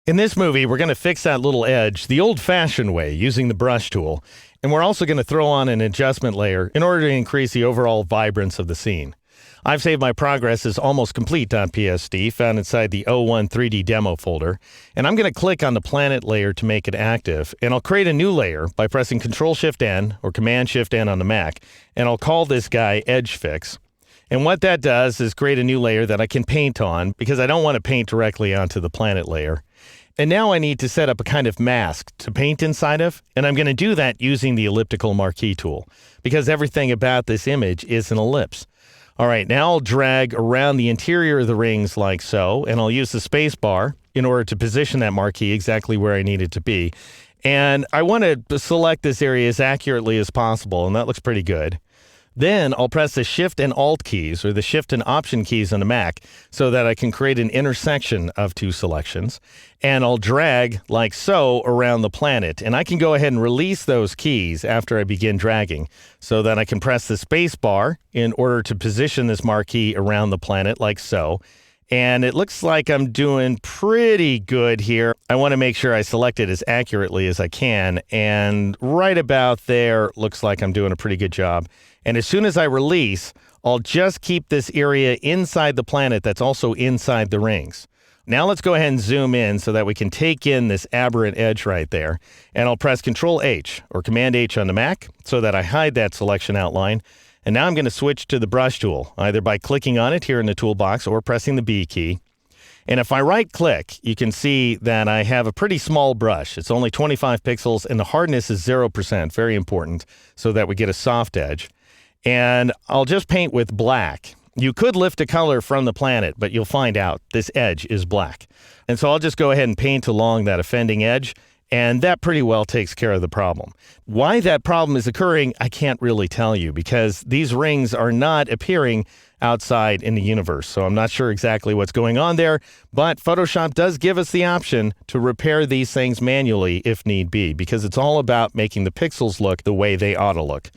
In this movie, we're going to fix that little edge the old-fashioned way using the brush tool, and we're also going to throw on an adjustment layer in order to increase the overall vibrance of the scene. I've saved my progress as almost complete.psd found inside the 01 3D demo folder, and I'm going to click on the planet layer to make it active, and I'll create a new layer by pressing Ctrl-Shift-N or Command-Shift-N on the Mac, and I'll call this guy Edge Fix. And what that does is create a new layer that I can paint on because I don't want to paint directly onto the planet layer. And now I need to set up a kind of mask to paint inside of, and I'm going to do that using the elliptical marquee tool because everything about this image is an ellipse. All right, now I'll drag around the interior of the rings like so, and I'll use the space bar in order to position that marquee exactly where I need it to be. And I want to select this area as accurately as possible, and that looks pretty good. Then I'll press the Shift and Alt keys or the Shift and Option keys on the Mac so that I can create an intersection of two selections. And I'll drag like so around the planet. And I can go ahead and release those keys after I begin dragging so that I can press the space bar in order to position this marquee around the planet like so. And it looks like I'm doing pretty good here. I want to make sure I select it as accurately as I can. And right about there, looks like I'm doing a pretty good job. And as soon as I release, I'll just keep this area inside the planet that's also inside the rings. Now let's go ahead and zoom in so that we can take in this aberrant edge right there. And I'll press Ctrl-H or Command-H on the Mac so that I hide that selection outline. And now I'm going to switch to the brush tool, either by clicking on it here in the toolbox or pressing the B key. And if I right-click, you can see that I have a pretty small brush. It's only 25 pixels, and the hardness is 0%, very important, so that we get a soft edge. And I'll just paint with black. You could lift a color from the planet, but you'll find out this edge is black. And so I'll just go ahead and paint along that offending edge, and that pretty well takes care of the problem. Why that problem is occurring, I can't really tell you because these rings are not appearing outside in the universe. So I'm not sure exactly what's going on there, but Photoshop does give us the option to repair these things manually if need be, because it's all about making the pixels look the way they ought to look.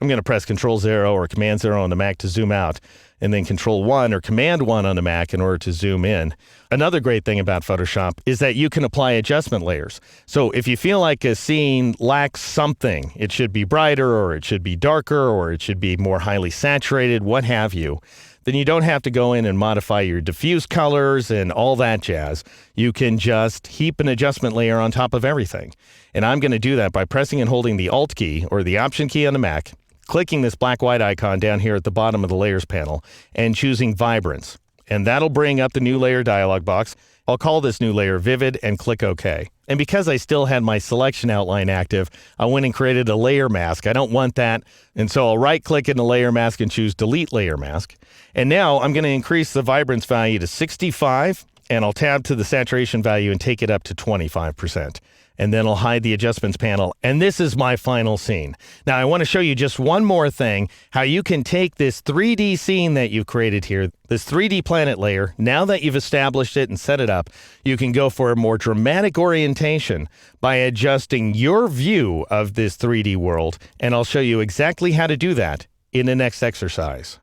I'm going to press Ctrl-0 or Command-0 on the Mac to zoom out, and then Ctrl-1 or Command-1 on the Mac in order to zoom in. Another great thing about Photoshop is that you can apply adjustment layers. So if you feel like a scene lacks something, it should be brighter, or it should be darker, or it should be more highly saturated, what have you, then you don't have to go in and modify your diffuse colors and all that jazz. You can just heap an adjustment layer on top of everything. And I'm going to do that by pressing and holding the Alt key or the Option key on the Mac, clicking this black-white icon down here at the bottom of the Layers panel, and choosing Vibrance. And that'll bring up the New Layer dialog box. I'll call this new layer Vivid and click OK. And because I still had my selection outline active, I went and created a layer mask. I don't want that. And so I'll right-click in the layer mask and choose Delete Layer Mask. And now I'm going to increase the vibrance value to 65, and I'll tab to the saturation value and take it up to 25%. And then I'll hide the adjustments panel, and this is my final scene. Now, I want to show you just one more thing, how you can take this 3D scene that you've created here, this 3D planet layer, now that you've established it and set it up, you can go for a more dramatic orientation by adjusting your view of this 3D world, and I'll show you exactly how to do that in the next exercise.